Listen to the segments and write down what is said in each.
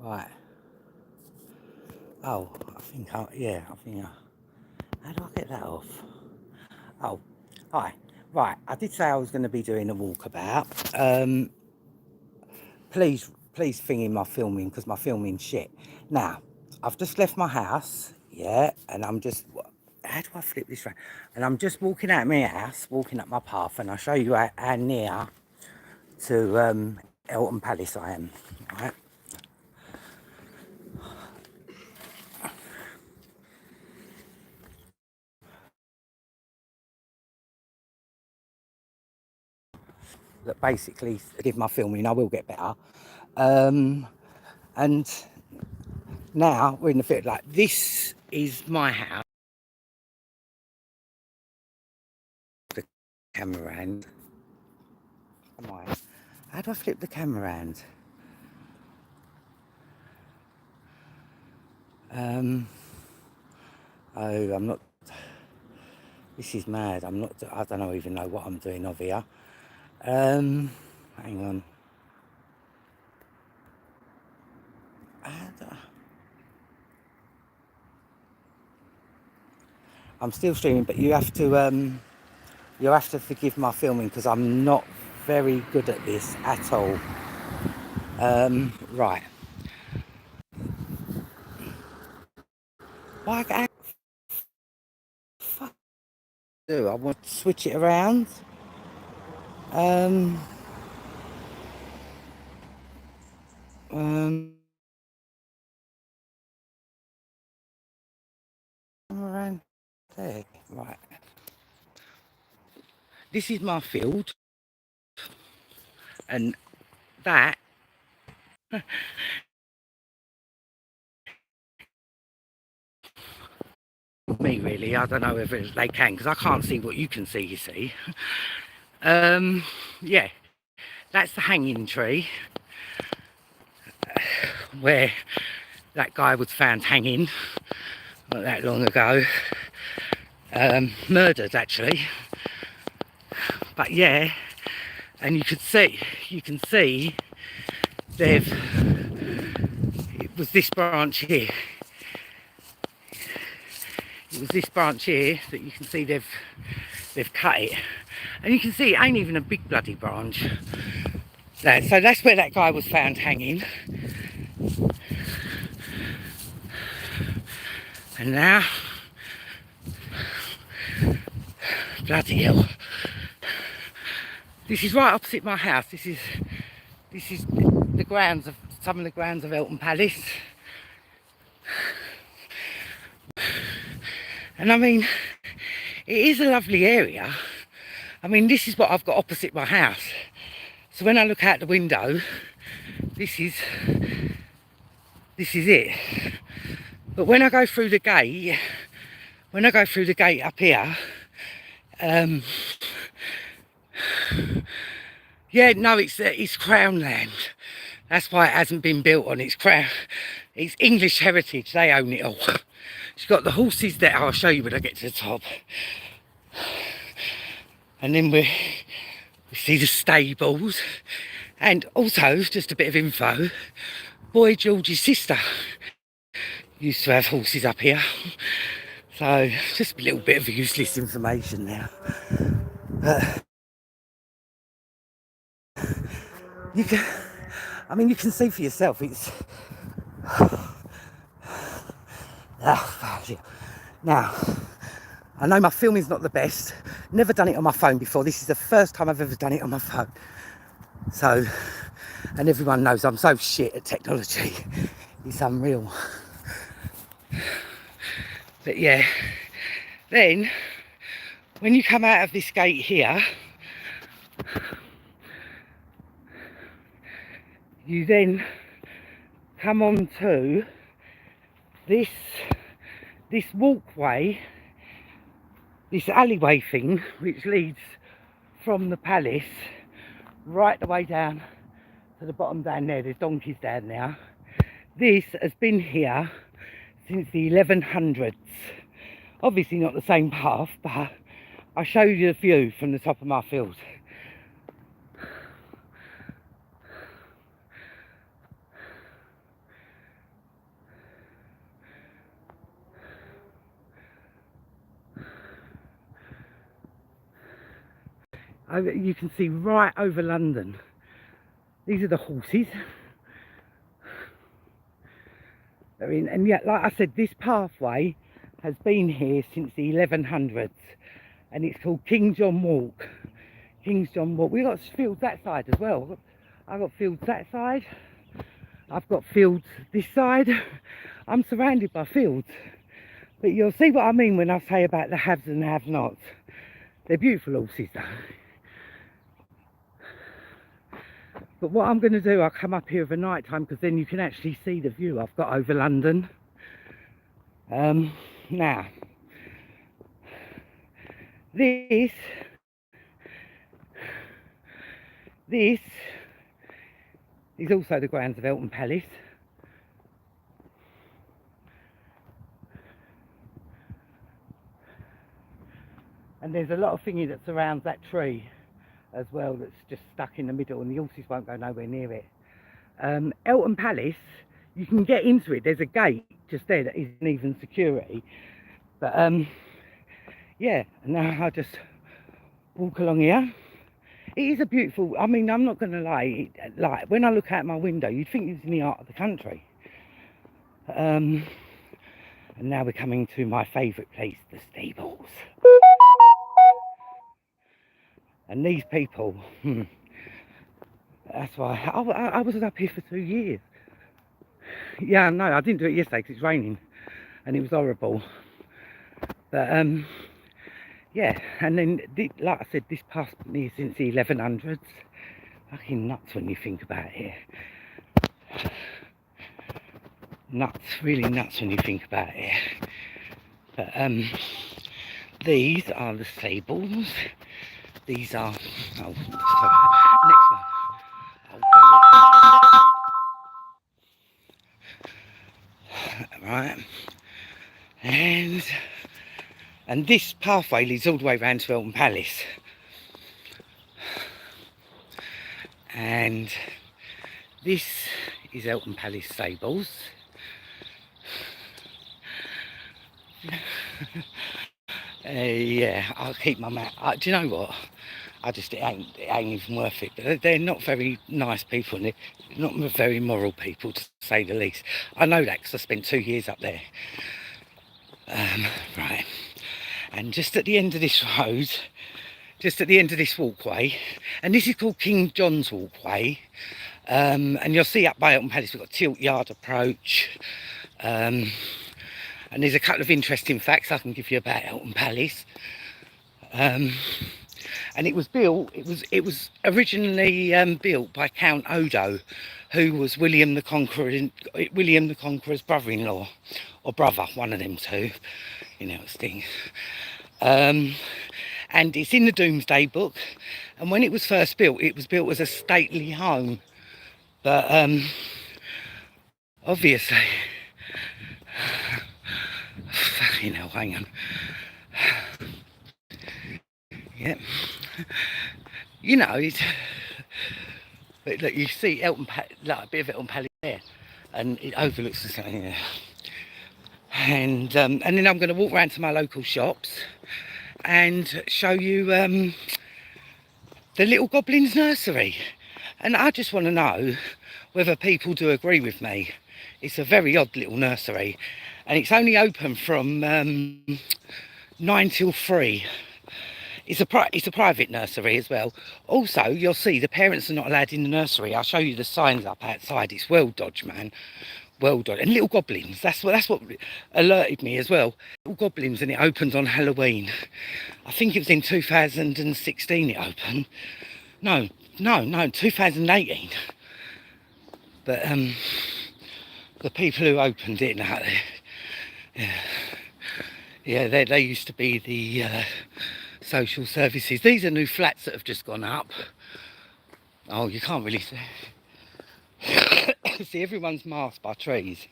Right. Oh, yeah, I think how do I get that off? Oh, hi. Right, I did say I was going to be doing a walkabout. Please thingy my filming, because my filming's shit. Now, I've just left my house, yeah, and I'm just, how do I flip this around? And I'm just walking out of my house, walking up my path, and I'll show you how near to Elton Palace I am, right? That basically, give my filming, I will get better. And now we're in the field, like, this is my house. The camera around. How do I flip the camera around? Oh, I'm not. This is mad. I'm not. I don't even know what I'm doing over here. Hang on. I'm still streaming, but you have to forgive my filming, because I'm not very good at this at all. Right. Why? Fuck. Do I want to switch it around? Um. Around there. Right. This is my field, and that. Me really, I don't know if they can, because I can't see what you can see, you see. Yeah, that's the hanging tree where that guy was found hanging not that long ago, murdered actually. But yeah, and you can see it was this branch here. It was this branch here that you can see they've cut it, and you can see it ain't even a big bloody branch. So that's where that guy was found hanging. And now, bloody hell, this is right opposite my house. This is the grounds of some of the grounds of Elton Palace. And I mean, it is a lovely area. I mean, this is what I've got opposite my house. So when I look out the window, this is it. But when I go through the gate, up here, yeah, no, it's Crown land. That's why it hasn't been built on. It's Crown. It's English heritage. They own it all. She's got the horses there. I'll show you when I get to the top. And then we see the stables. And also, just a bit of info, Boy George's sister used to have horses up here. So, just a little bit of useless information now. You can see for yourself, it's... Now, I know my filming's not the best. Never done it on my phone before. This is the first time I've ever done it on my phone. So, and everyone knows I'm so shit at technology. It's unreal. But yeah, then when you come out of this gate here, you then come on to this walkway, this alleyway thing, which leads from the palace right the way down to the bottom down there. There's donkeys down there. This has been here since the 1100s. Obviously not the same path, but I'll show you the view from the top of my field. You can see right over London. These are the horses. I mean, and yet, like I said, this pathway has been here since the 1100s, and it's called King John Walk. King's John Walk. We've got fields that side as well. I've got fields that side. I've got fields this side. I'm surrounded by fields. But you'll see what I mean when I say about the haves and the have-nots. They're beautiful horses though. But what I'm going to do, I'll come up here at night time, because then you can actually see the view I've got over London. Now, this is also the grounds of Eltham Palace. And there's a lot of thingy that surrounds that tree as well, that's just stuck in the middle, and the horses won't go nowhere near it. Eltham Palace, you can get into it. There's a gate just there that isn't even security. But yeah, and now I just walk along here. It is a beautiful, I mean, I'm not going to lie, like when I look out my window, you'd think it's in the heart of the country. And now we're coming to my favourite place, the stables. And these people, that's why I was up here for 2 years. Yeah, no, I didn't do it yesterday because it's raining and it was horrible. But yeah, and then like I said, this passed me since the 1100s. Fucking nuts when you think about it. Nuts, really nuts when you think about it. But these are the stables. These are, oh, sorry, next one. Right, and this pathway leads all the way around to Eltham Palace. And this is Eltham Palace stables. Yeah, I'll keep my mouth. Do you know what? It ain't even worth it. But they're not very nice people, and they're not very moral people, to say the least. I know that because I spent 2 years up there. Right, and just at the end of this road, just at the end of this walkway, and this is called King John's Walkway, and you'll see up by Eltham Palace we've got Tilt Yard Approach, and there's a couple of interesting facts I can give you about Eltham Palace. And it was built, it was originally built by Count Odo, who was William the Conqueror's brother-in-law, or brother, one of them two, you know, it's thing. And it's in the Domesday Book, and when it was first built, it was built as a stately home. But obviously, fucking hell, hang on. Yep. You know, but look, you see Eltham, like a bit of Eltham Palace there, and it overlooks the same there. And then I'm going to walk around to my local shops and show you the Little Goblins nursery. And I just want to know whether people do agree with me. It's a very odd little nursery, and it's only open from 9 till 3. It's a private nursery as well. Also, you'll see the parents are not allowed in the nursery. I'll show you the signs up outside. It's well dodged, man. Well done. And Little Goblins, that's what alerted me as well. Little Goblins, and it opened on Halloween. I think it was in 2016 it opened. No, 2018. But the people who opened it now, yeah, they used to be the social services. These are new flats that have just gone up. Oh, you can't really see. See, everyone's masked by trees.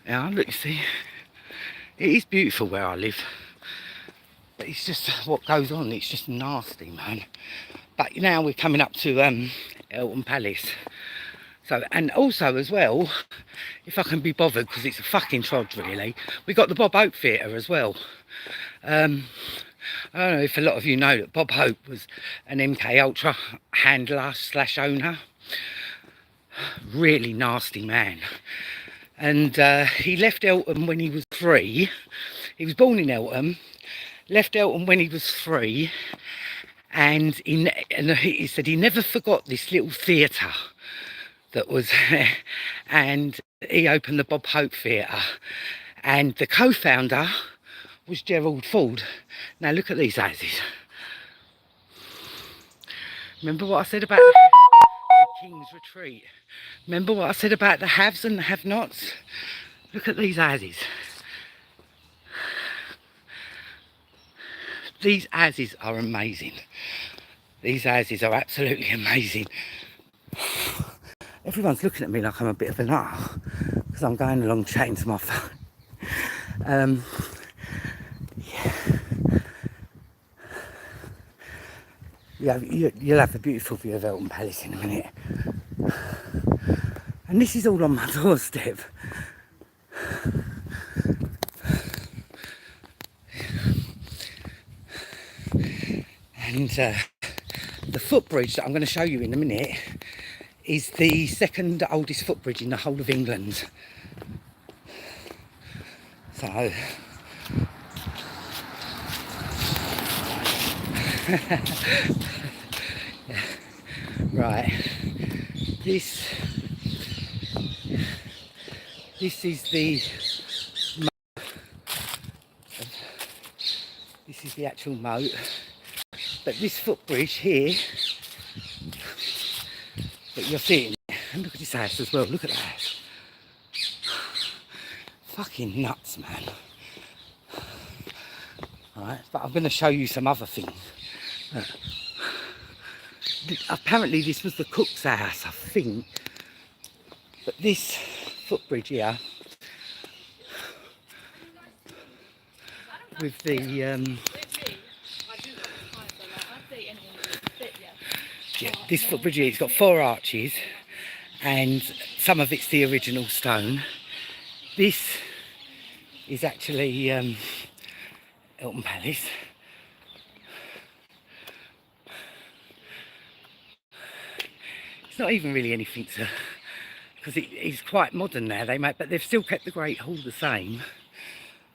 Now, look, you see, it is beautiful where I live, but it's just what goes on. It's just nasty, man. But now we're coming up to Eltham Palace. So, and also as well, if I can be bothered, because it's a fucking trod really, we got the Bob Hope Theatre as well. I don't know if a lot of you know that Bob Hope was an MK Ultra handler slash owner. Really nasty man. And he left Eltham when he was 3. He was born in Eltham, left Eltham when he was 3, and he said he never forgot this little theatre that was there, and he opened the Bob Hope Theatre, and the co-founder was Gerald Ford. Now look at these houses. Remember what I said about the King's Retreat? Remember what I said about the haves and the have-nots? Look at these houses. These houses are amazing. These houses are absolutely amazing. Everyone's looking at me like I'm a bit of a nut because I'm going along chatting to my phone. Yeah, you'll have a beautiful view of Eltham Palace in a minute. And this is all on my doorstep. And the footbridge that I'm going to show you in a minute is the second oldest footbridge in the whole of England. So right, this is the actual moat, but this footbridge here that you're seeing, and look at this house as well, look at that. Fucking nuts, man. Alright, but I'm going to show you some other things. Apparently this was the cook's house, I think. But this footbridge here, with the this footbridge here, it's got 4 arches, and some of it's the original stone. This is actually Eltham Palace. It's not even really anything to, because it's quite modern now. But they've still kept the Great Hall the same.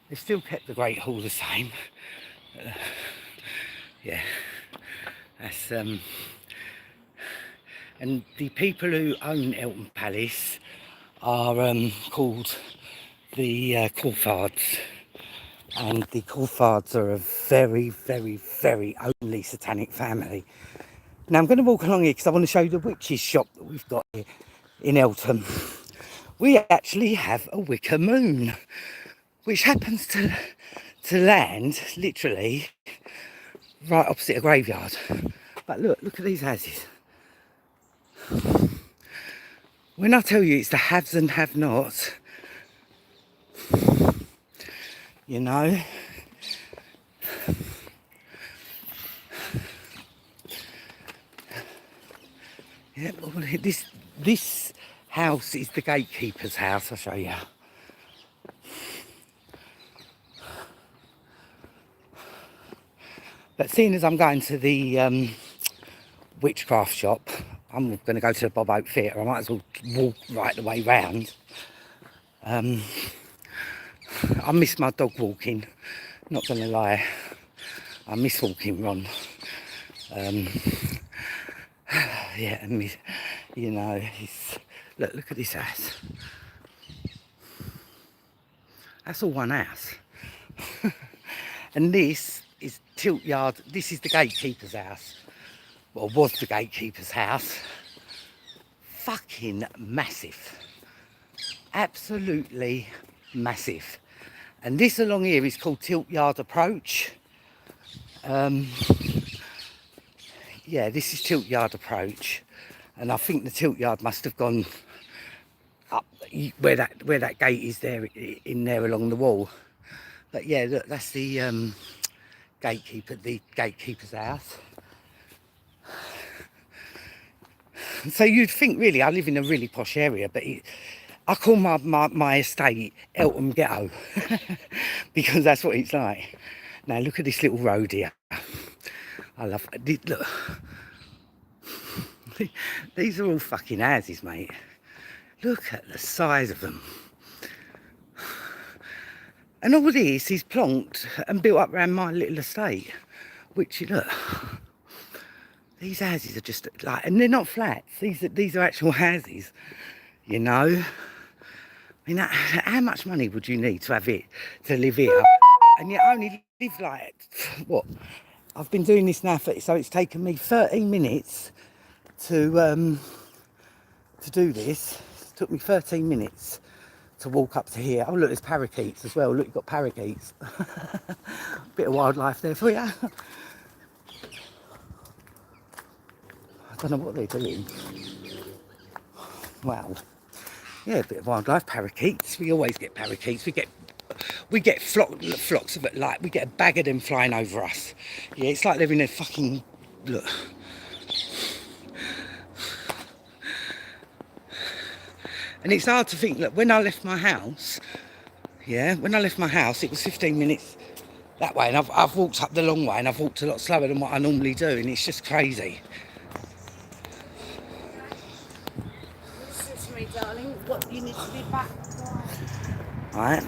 They've still kept the Great Hall the same. Yeah, that's and the people who own Eltham Palace are called the Coulthards, and the Coulthards are a very, very, very openly satanic family. Now I'm going to walk along here because I want to show you the witch's shop that we've got here in Eltham. We actually have a wicker moon, which happens to land literally right opposite a graveyard. But look at these houses. When I tell you it's the haves and have-nots, you know, yeah, well, this house is the gatekeeper's house. I'll show you. But seeing as I'm going to the witchcraft shop, I'm going to go to the Bob Hope Theatre. I might as well walk right the way round. I miss my dog walking, not going to lie. I miss walking Ron. Yeah, and you know, look at this house. That's all one house. And this is Tilt Yard. This is the gatekeeper's house. Well, was the gatekeeper's house. Fucking massive. Absolutely massive. And this along here is called Tilt Yard Approach. Yeah, this is Tilt Yard Approach. And I think the Tilt Yard must have gone up where that gate is there, in there along the wall. But yeah, look, that's the gatekeeper's house. So you'd think really I live in a really posh area, but I call my estate Eltham Ghetto because that's what it's like. Now look at this little road here. I love it. Look. These are all fucking houses, mate. Look at the size of them. And all this is plonked and built up around my little estate. Which, look, these houses are just like, and they're not flats. These are actual houses, you know. I mean, how much money would you need to have it, to live here? And you only live like, what? I've been doing this now, so it's taken me 13 minutes to do this. It took me 13 minutes to walk up to here. Oh look, there's parakeets as well. Look, you've got parakeets. Bit of wildlife there for you. I don't know what they're doing. Wow. Yeah, a bit of wildlife, parakeets. We always get parakeets. We get flocks of it, like we get a bag of them flying over us. Yeah, it's like they're in a fucking, look. And it's hard to think, look, when I left my house, yeah, when I left my house, it was 15 minutes that way, and I've walked up the long way, and I've walked a lot slower than what I normally do, and it's just crazy. Listen to me, darling. What you need to be back. Right.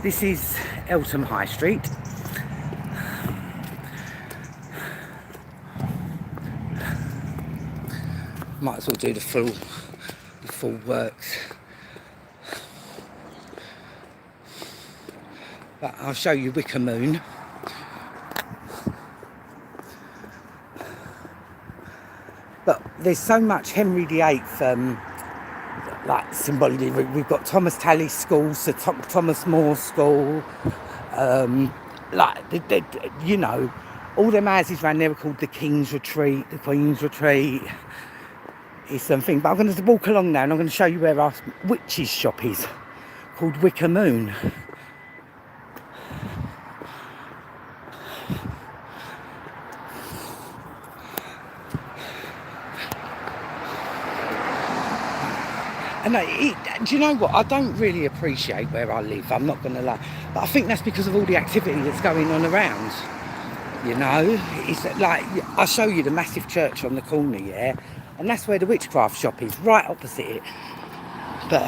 This is Eltham High Street. Might as well do the full works. But I'll show you Wicker Moon. But there's so much Henry VIII, like symbology. We've got Thomas Tallis School, Sir Thomas More School, like you know, all them houses around there are called the King's Retreat, the Queen's Retreat. It's something, but I'm going to walk along now and I'm going to show you where our witch's shop is, called Wicker Moon. And do you know what? I don't really appreciate where I live, I'm not going to lie. But I think that's because of all the activity that's going on around. You know, it's like, I'll show you the massive church on the corner, yeah? And that's where the witchcraft shop is, right opposite it. But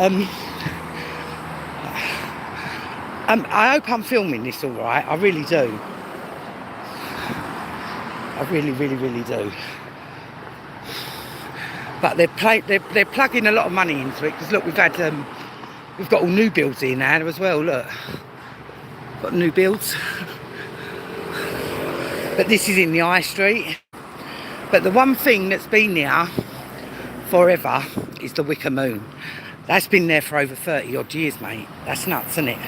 I hope I'm filming this all right. I really do. I really, really, really do. But they're plugging a lot of money into it, because look, we've got all new builds in there as well. Look, got new builds. But this is in the high street. But the one thing that's been there forever is the Wicker Moon. That's been there for over 30 odd years, mate. That's nuts, isn't it?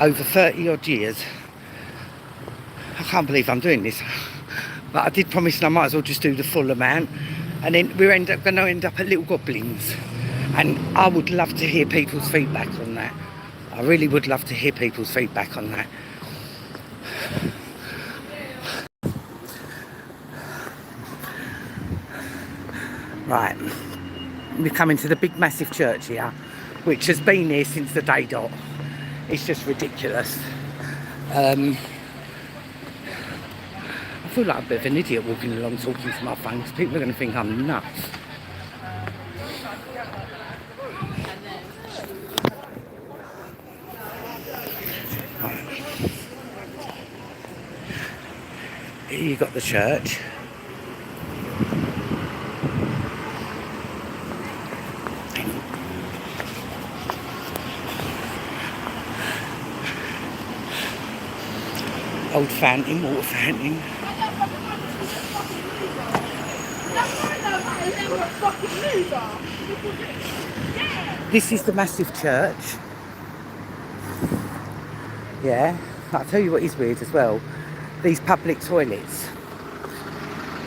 Over 30 odd years. I can't believe I'm doing this. But I did promise, and I might as well just do the full amount. And then we're going to end up at Little Goblins. And I would love to hear people's feedback on that. I really would love to hear people's feedback on that. Right, we're coming to the big massive church here, which has been here since the day dot. It's just ridiculous. I feel like a bit of an idiot walking along talking to my phone, because people are going to think I'm nuts. Right. Here you got the church. Old fountain, water fountain. This is the massive church. Yeah, I'll tell you what is weird as well. These public toilets.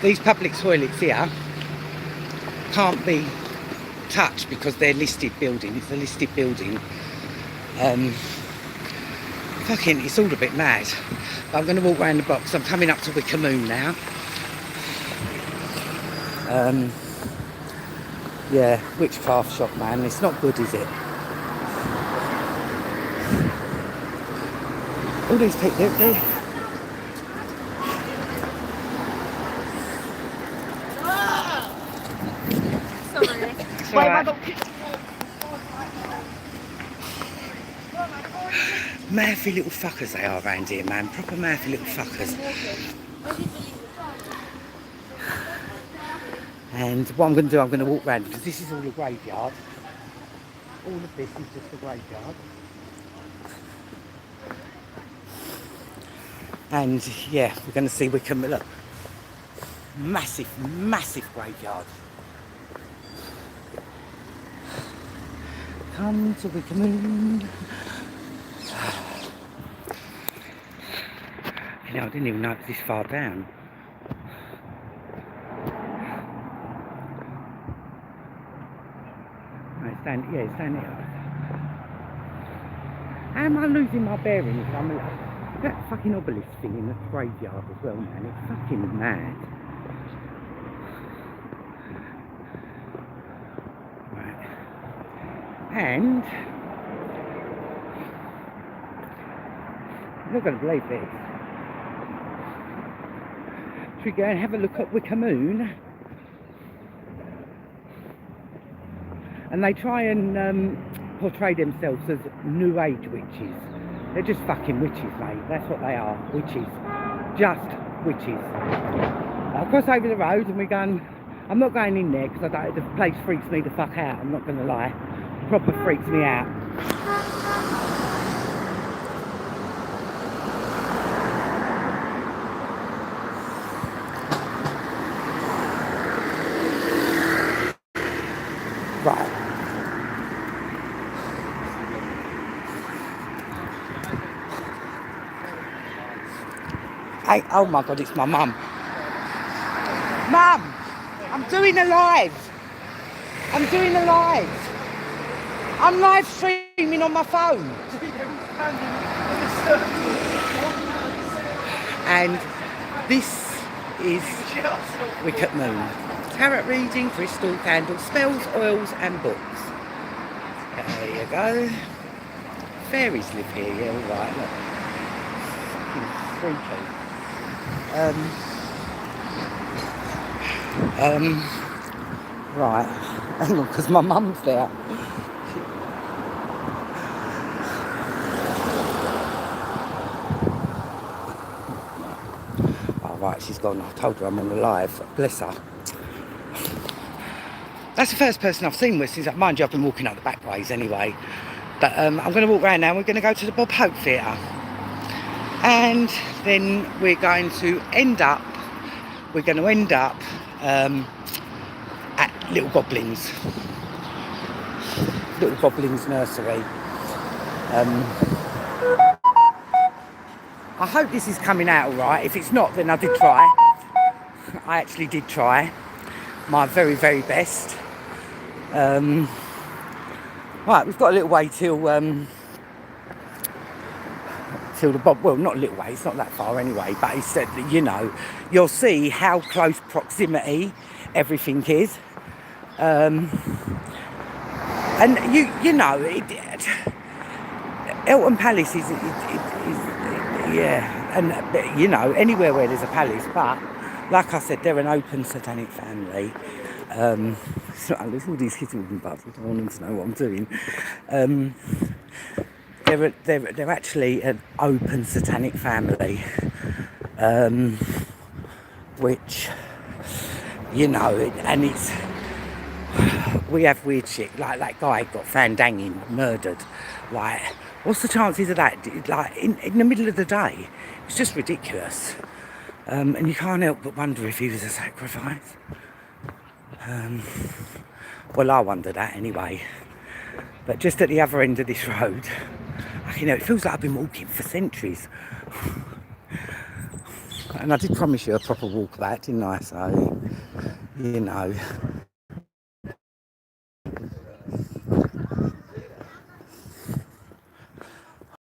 These public toilets here can't be touched because they're listed building. It's a listed building. Fucking, it's all a bit mad. But I'm going to walk around the box. I'm coming up to Wicker Moon now. Yeah, witchcraft shop, man. It's not good, is it? All these people, they're Sorry. it's all right. Mouthy little fuckers they are around here, man. Proper mouthy little fuckers. And what I'm going to do, I'm going to walk round because this is all a graveyard. All of this is just a graveyard. And yeah, we're going to see Wickham. Look, massive, massive graveyard. Come to Wickham. You know, I didn't even know it was this far down. No, it's down, yeah, it's down here. How am I losing my bearings? That fucking obelisk thing in the graveyard as well, man. It's fucking mad. Right. And I'm not going to believe this. Should we go and have a look at Wickham Moon? And they try and portray themselves as New Age witches. They're just fucking witches, mate. That's what they are, witches. Just witches. I'll cross over the road and we're going... I'm not going in there because the place freaks me the fuck out, I'm not going to lie. Proper freaks me out. Right. Hey, oh my God, it's my mum. Mum, I'm doing a live. I'm doing a live. I'm live streaming on my phone. And this is Wickham Moon. Tarot reading, crystal, candles, spells, oils and books. There you go. Fairies live here, yeah, all right, look. Fucking freaky. Right, hang on, because my mum's there. Oh, right, she's gone. I told her I'm on the live. Bless her. That's the first person I've seen with since, mind you, I've been walking up the back ways anyway. But I'm going to walk around now. We're going to go to the Bob Hope Theatre. And then we're going to end up at Little Goblin's nursery. I hope this is coming out all right. If it's not, then I did try. I actually did try my very, very best. Right, we've got a little way till the Bob. Well, not a little way. It's not that far anyway. But he said that, you know, you'll see how close proximity everything is. And you know, Elton Palace is yeah, and you know, anywhere where there's a palace. But like I said, they're an open satanic family. So there's all these kids walking past. I don't want them to know what I'm doing. They're actually an open satanic family, which, you know, and it's, we have weird shit, like that guy got fandanging, murdered. Like, what's the chances of that? Like, in the middle of the day? It's just ridiculous. And you can't help but wonder if he was a sacrifice. Well, I wonder that anyway. But just at the other end of this road, you know, it feels like I've been walking for centuries. And I did promise you a proper walkabout, didn't I? So, you know.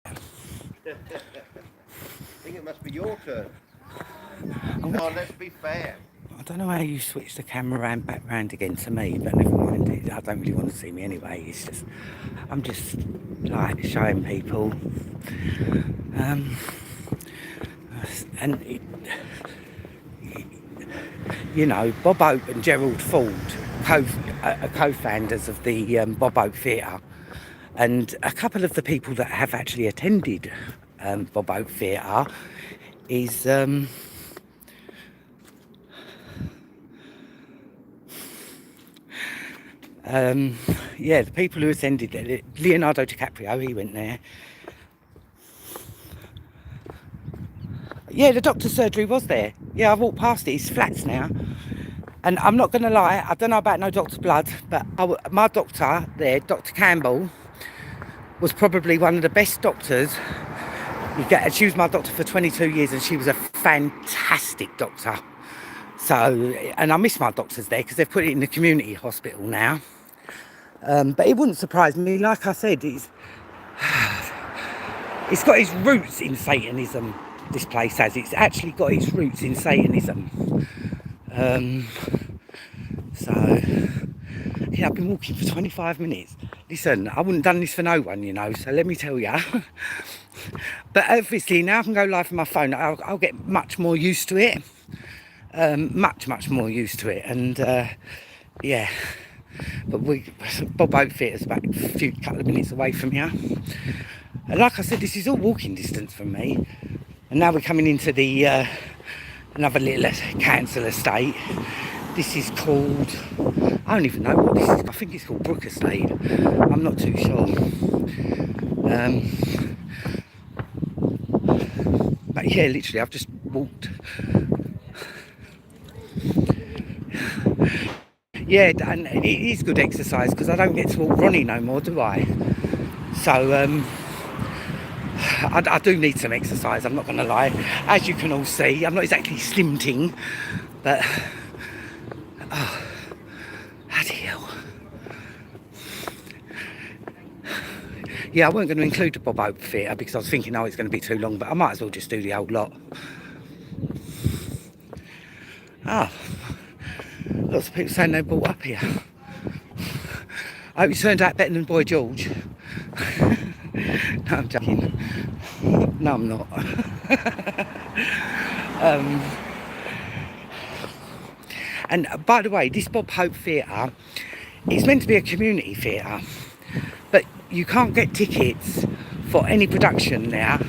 I think it must be your turn. No, let's be fair. I don't know how you switch the camera back round again to me, but never mind. I don't really want to see me anyway. It's just, I'm just like showing people And it, you know, Bob Oak and Gerald Ford are co-founders of the Bob Oak Theatre, and a couple of the people that have actually attended Bob Oak Theatre is yeah, the people who attended it, Leonardo DiCaprio, he went there. Yeah, the doctor's surgery was there. Yeah, I walked past it, it's flats now. And I'm not going to lie, I don't know about no Dr. Blood, but my doctor there, Dr. Campbell, was probably one of the best doctors you get. She was my doctor for 22 years and she was a fantastic doctor. So, and I miss my doctors there because they've put it in the community hospital now. But it wouldn't surprise me, like I said, it's got its roots in Satanism, this place has. It's actually got its roots in Satanism. So, yeah, I've been walking for 25 minutes. Listen, I wouldn't have done this for no one, you know, so let me tell you. But obviously, now I can go live on my phone, I'll get much more used to it. Much more used to it. And, yeah. But Bob Oak Theatre's about a couple of minutes away from here. And like I said, this is all walking distance from me. And now we're coming into the another little council estate. This is called, I don't even know what this is. I think it's called Brook Estate. I'm not too sure. But yeah, literally, I've just walked. Yeah, and it is good exercise because I don't get to walk Ronnie no more, do I? So, I do need some exercise, I'm not going to lie. As you can all see, I'm not exactly slim-ting, but... Oh, bloody hell. Yeah, I wasn't going to include the Bob Oak Theatre because I was thinking, oh, it's going to be too long, but I might as well just do the whole lot. Oh, lots of people saying they bought up here. I hope it turned out better than Boy George. No, I'm joking. No, I'm not. And by the way, this Bob Hope Theatre is meant to be a community theatre, but you can't get tickets for any production now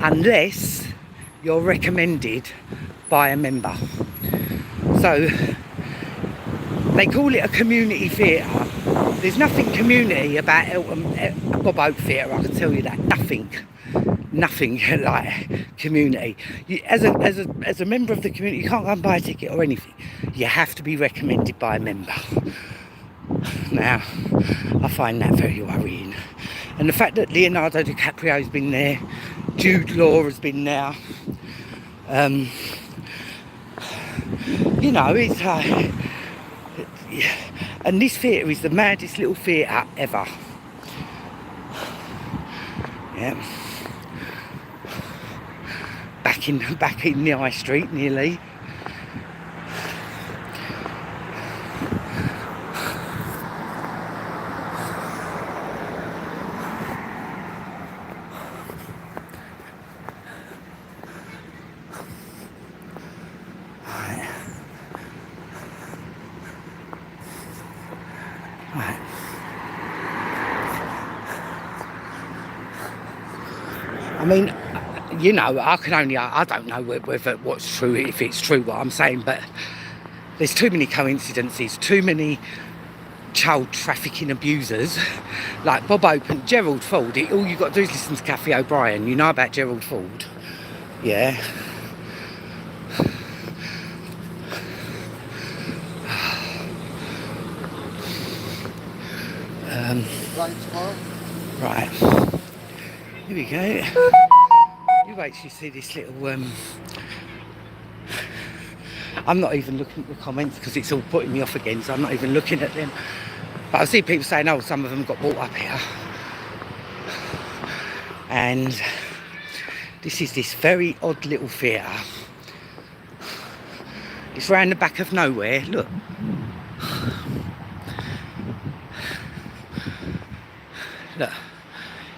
unless you're recommended by a member. So they call it a community theatre. There's nothing community about Bob Oak Theatre, I can tell you that. Nothing like community. As a member of the community, you can't go and buy a ticket or anything. You have to be recommended by a member. Now, I find that very worrying. And the fact that Leonardo DiCaprio's been there, Jude Law has been there, you know, it's like... And this theatre is the maddest little theatre ever. Yeah. Back in the high street nearly. Right. I mean, you know, I don't know whether what's true, if it's true what I'm saying, but there's too many coincidences, too many child trafficking abusers, like Bob Oak and Gerald Ford. All you've got to do is listen to Kathy O'Brien. You know about Gerald Ford, yeah. Right, here we go. You wait till you see this little I'm not even looking at the comments because it's all putting me off again, so I'm not even looking at them. But I see people saying, oh, some of them got bought up here. And this is this very odd little theatre. It's round the back of nowhere, look. Look,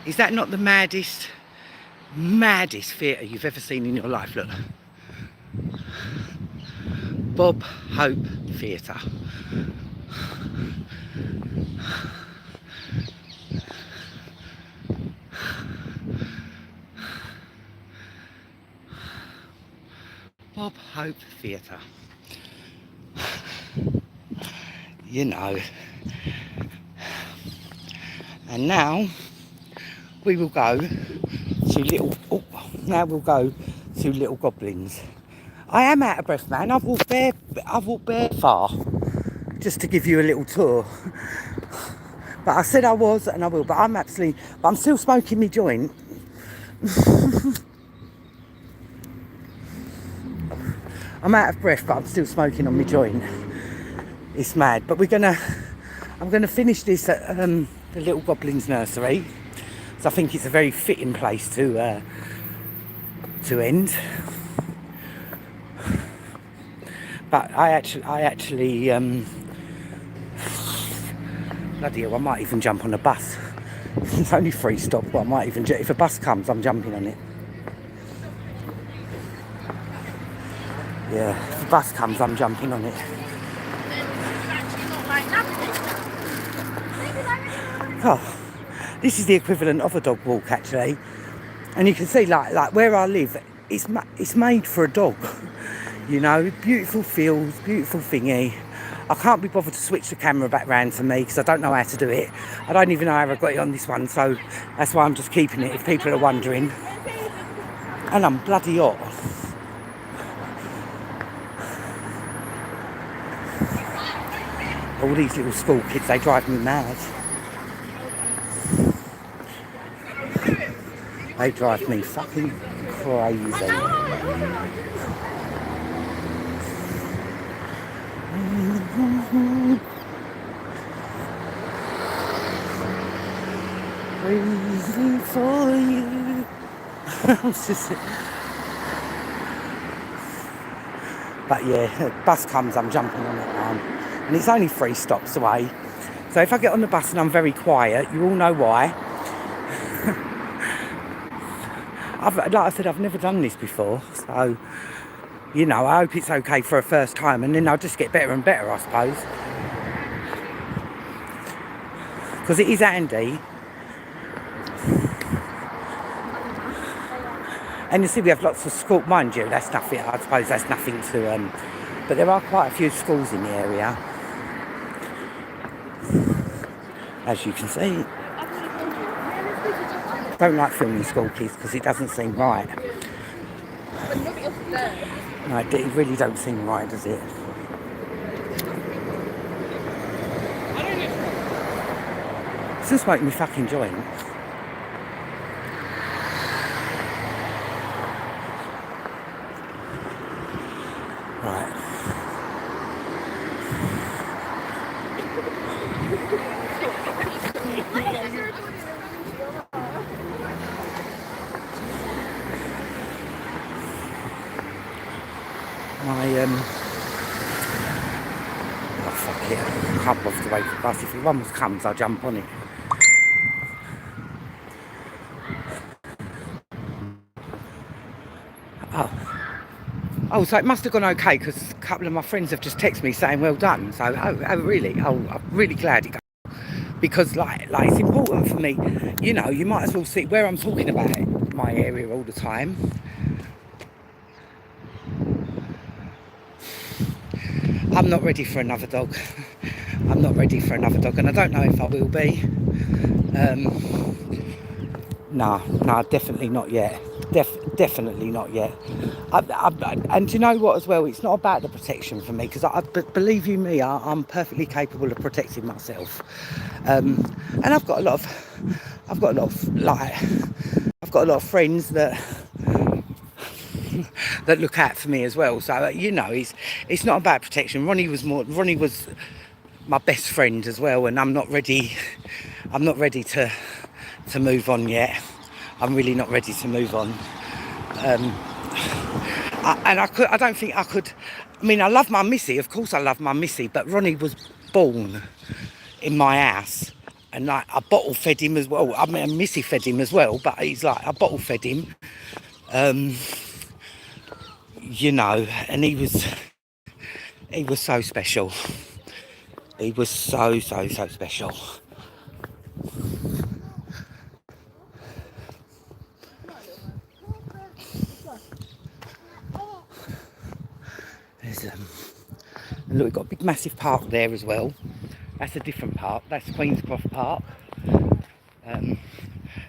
is that not the maddest maddest theatre you've ever seen in your life. Look, Bob Hope Theatre. Bob Hope Theatre. You know. And now we will go to Little Goblins. I am out of breath, man. I've walked bare far, just to give you a little tour. But I said I was, and I will. But I'm still smoking my joint. I'm out of breath, but I'm still smoking on my joint. It's mad. But I'm gonna finish this at the Little Goblins nursery. So I think it's a very fitting place to end. But I actually bloody hell, I might even jump on a bus. It's only 3 stops, but I might even if a bus comes, I'm jumping on it. Yeah, if a bus comes, I'm jumping on it. Oh, this is the equivalent of a dog walk, actually. And you can see, like where I live, it's made for a dog. You know, beautiful fields, beautiful thingy. I can't be bothered to switch the camera back round to me because I don't know how to do it. I don't even know how I got it on this one, so that's why I'm just keeping it if people are wondering. And I'm bloody hot. All these little school kids, they drive me mad. They drive me fucking crazy. Crazy for you. But yeah, bus comes, I'm jumping on it now. And it's only 3 stops away. So if I get on the bus and I'm very quiet, you all know why. Like I said, I've never done this before, so, you know, I hope it's okay for a first time, and then I'll just get better and better, I suppose. Because it is handy. And you see, we have lots of schools, mind you, that's nothing, I suppose that's nothing to, but there are quite a few schools in the area, as you can see. Don't like filming school kids because it doesn't seem right. No, it really don't seem right, does it? It's just making me fucking joint. Right. Oh fuck it, I can't bother to wait for the bus. If one comes, I'll jump on it. Oh, so it must have gone okay because a couple of my friends have just texted me saying well done. So, really? Oh, I'm really glad it got. Because like it's important for me. You know, you might as well see where I'm talking about my area all the time. I'm not ready for another dog. I'm not ready for another dog, and I don't know if I will be. No, definitely not yet. Definitely not yet. And do you know what as well? It's not about the protection for me, because believe you me, I'm perfectly capable of protecting myself. And I've got a lot of friends that look out for me as well. So you know, it's not about protection. Ronnie was my best friend as well, and I'm not ready to move on yet. I'm really not ready to move on. I don't think I could. I mean, I love my Missy, of course I love my Missy, but Ronnie was born in my house, And like I bottle fed him as well. I mean, Missy fed him as well, but he's like, I bottle fed him. You know, and he was so special. He was so special. There's and look, we've got a big massive park there as well. That's a different park. That's Queenscroft Park.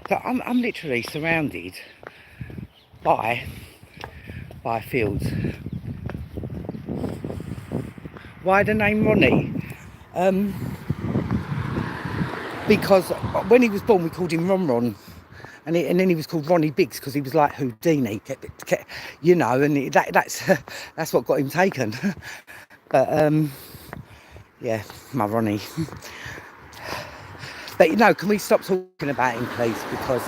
So I'm literally surrounded by fields. Why the name Ronnie? Because when he was born, we called him Ron, and then he was called Ronnie Biggs because he was like Houdini, kept, you know, and that's what got him taken. But yeah, my Ronnie. But you know, can we stop talking about him, please? Because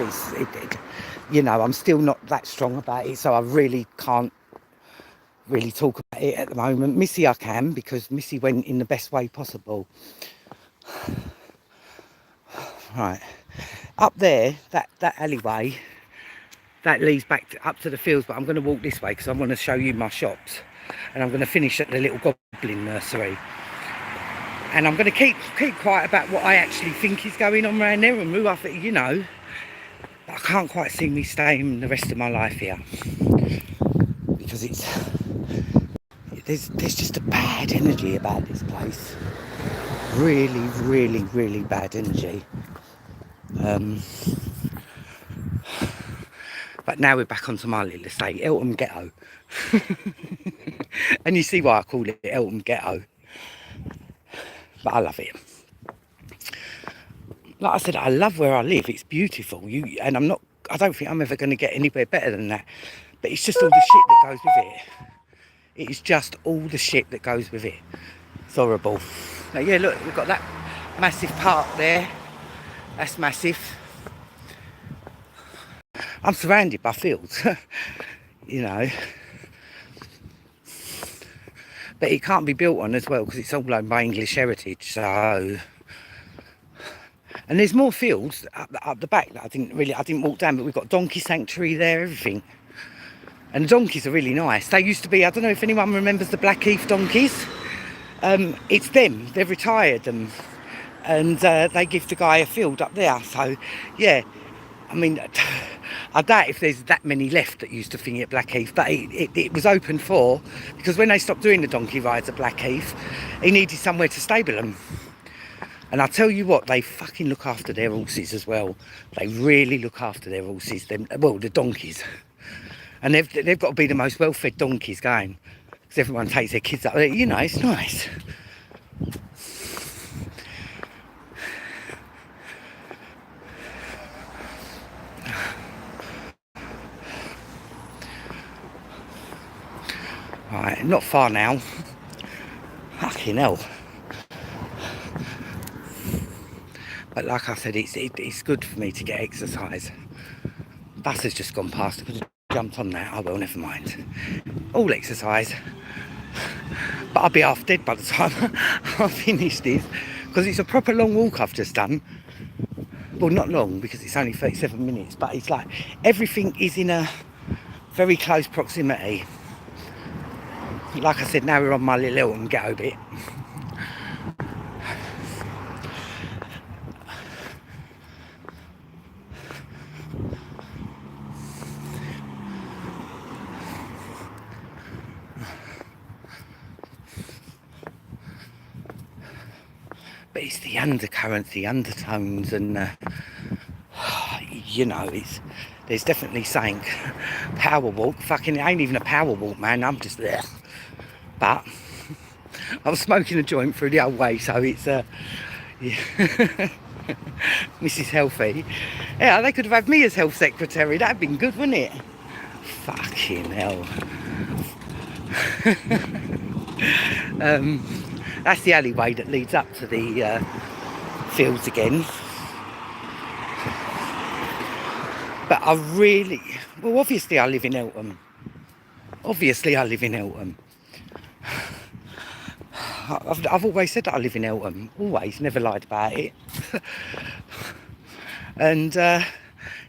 you know, I'm still not that strong about it, so I really can't really talk about it at the moment. Missy, I can, because Missy went in the best way possible. Right, up there, that alleyway, that leads back up to the fields, but I'm going to walk this way because I want to show you my shops, and I'm going to finish at the little goblin nursery. And I'm going to keep quiet about what I actually think is going on around there and move off it, you know. But I can't quite see me staying the rest of my life here, because there's just a bad energy about this place. Really bad energy. But now we're back onto my little estate, Eltham Ghetto. And you see why I call it Eltham Ghetto. But I love it. Like I said, I love where I live. It's beautiful. And I don't think I'm ever going to get anywhere better than that. But it's just all the shit that goes with it. It is just all the shit that goes with it. It's horrible. Now, yeah, look, we've got that massive park there. That's massive. I'm surrounded by fields, you know. But it can't be built on as well because it's all owned by English Heritage, so... And there's more fields up the back that I didn't walk down, but we've got donkey sanctuary there, everything. And the donkeys are really nice. They used to be, I don't know if anyone remembers the Blackheath donkeys. It's them, they've retired them. And they give the guy a field up there, so yeah. I mean, I doubt if there's that many left that used to think at Blackheath, but it was open for, because when they stopped doing the donkey rides at Blackheath, he needed somewhere to stable them. And I tell you what, they fucking look after their horses as well. They really look after their horses, the donkeys. And they've got to be the most well-fed donkeys going, because everyone takes their kids up there. You know, it's nice. Right, not far now. Fucking hell. But like I said, it's good for me to get exercise. Bus has just gone past. I could have jumped on that. Oh well, never mind. All exercise. But I'll be half dead by the time I finish this, because it's a proper long walk I've just done. Well, not long, because it's only 37 minutes, but it's like everything is in a very close proximity. Like I said, now we're on my little Eltham Ghetto bit. But it's the undercurrents, the undertones, and you know, there's definitely saying power walk. Fucking, it ain't even a power walk, man. I'm just there. But I was smoking a joint through the old way, so it's yeah. Mrs. Healthy. Yeah, they could have had me as health secretary. That'd been good, wouldn't it? Fucking hell. That's the alleyway that leads up to the fields again. But well, obviously I live in Eltham. I've always said that I live in Eltham. Always, never lied about it. And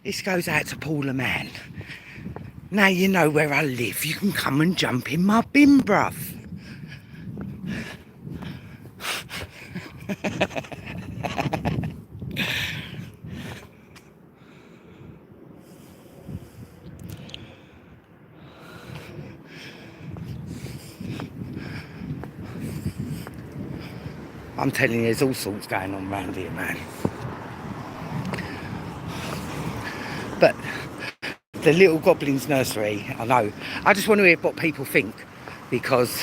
this goes out to Paula Man. Now you know where I live. You can come and jump in my bin, bruv. I'm telling you, there's all sorts going on around here, man. But the Little Goblins Nursery, I know. I just want to hear what people think, because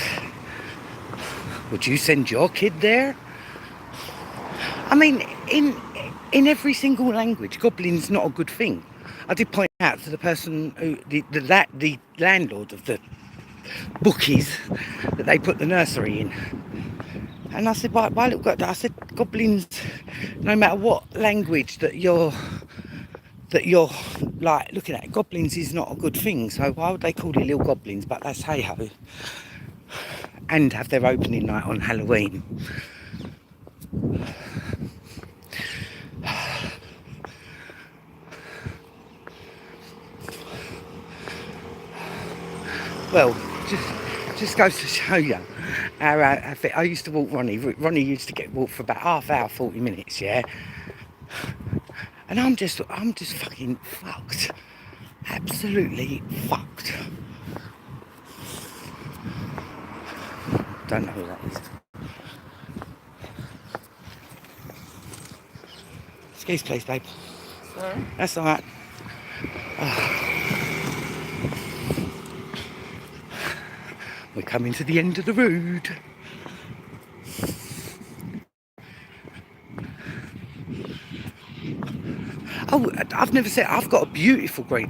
would you send your kid there? I mean, in every single language, goblin's not a good thing. I did point out to the person who, the landlord of the bookies, that they put the nursery in. And I said, why little I said, goblins, no matter what language that you're like looking at, goblins is not a good thing. So why would they call it Little Goblins? But that's hey ho. And have their opening night on Halloween. Well, just goes to show you how I used to walk Ronnie. Ronnie used to get walked for about half hour, 40 minutes, yeah. And I'm just fucking fucked. Absolutely fucked. Don't know who that is. Excuse please, babe. Sorry? That's alright. We're coming to the end of the road. Oh, I've never said, I've got a beautiful green.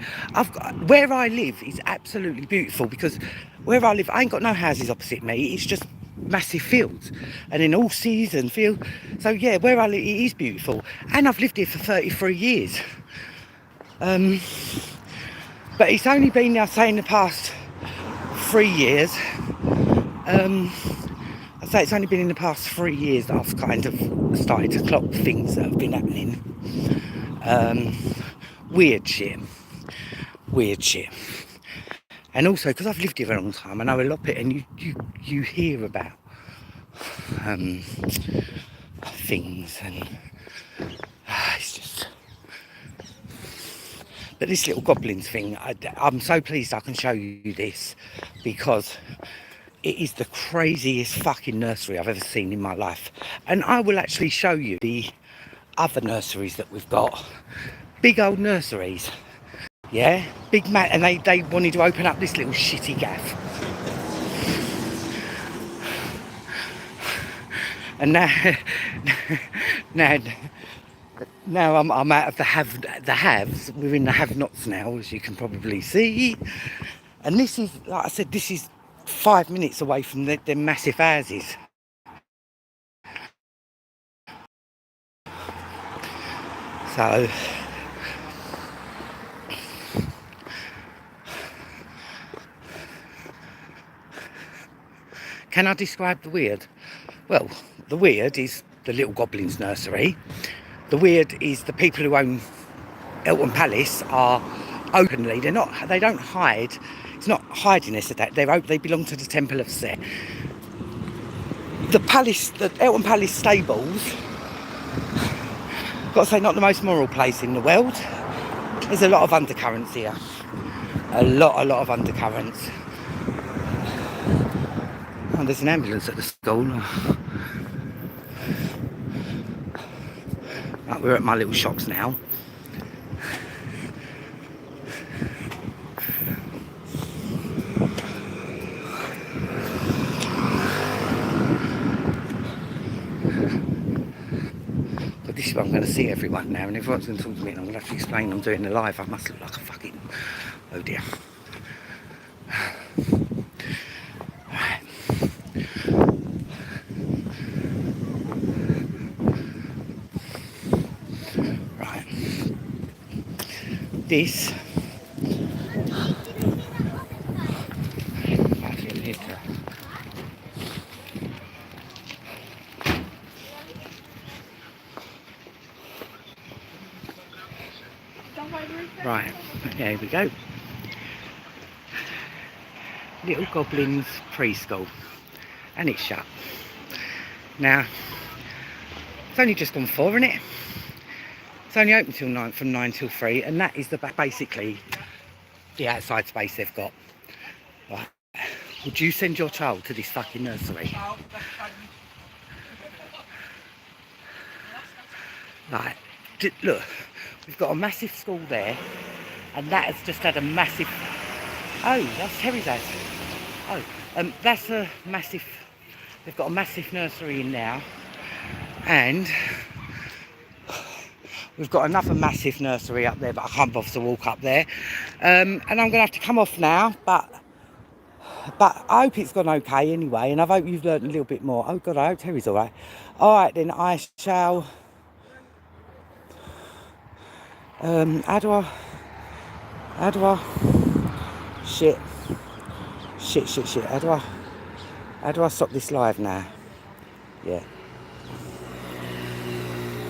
Where I live is absolutely beautiful, because where I live, I ain't got no houses opposite me. It's just massive fields, and then horses and field. So yeah, where I live, it is beautiful, and I've lived here for 33 years. But it's only been, I'd say, in the past 3 years. I'd say it's only been in the past 3 years that I've kind of started to clock things that have been happening. Weird shit. And also, because I've lived here a long time, I know a lot of it, and you hear about things, and it's just. But this Little Goblins thing, I'm so pleased I can show you this, because it is the craziest fucking nursery I've ever seen in my life. And I will actually show you the other nurseries that we've got. Big old nurseries. Yeah? Big mat, and they wanted to open up this little shitty gaff. And now I'm out of the haves. We're in the have-nots now, as you can probably see. And this is, like I said, this is 5 minutes away from their massive houses. So can I describe the weird? Well, the weird is the Little Goblins Nursery. The weird is the people who own Eltham Palace are openly, they don't hide. It's not hidiness of that. They belong to the Temple of Set. The Eltham Palace stables, got to say, not the most moral place in the world. There's a lot of undercurrents here. A lot of undercurrents. Oh, there's an ambulance at the school. Right, we're at my little shops now. But this is what I'm going to see everyone now, and everyone's going to talk to me, and I'm going to have to explain I'm doing the live. I must look like a fucking... Oh dear. Right. This... Right, there we go. Little Goblins Preschool. And it's shut. Now, it's only just gone 4, isn't it? It's only open till 9, from 9 till 3, and that is basically the outside space they've got. Right. Would you send your child to this fucking nursery? Right, look, we've got a massive school there, and that has just had a massive... Oh, that's Terry's house. Oh, that's a massive... They've got a massive nursery in now, and we've got another massive nursery up there, but I can't bother to walk up there. And I'm going to have to come off now, but I hope it's gone okay anyway, and I hope you've learnt a little bit more. Oh God, I hope Terry's all right. All right, then I shall... How do I... Shit. How do I stop this live now? Yeah.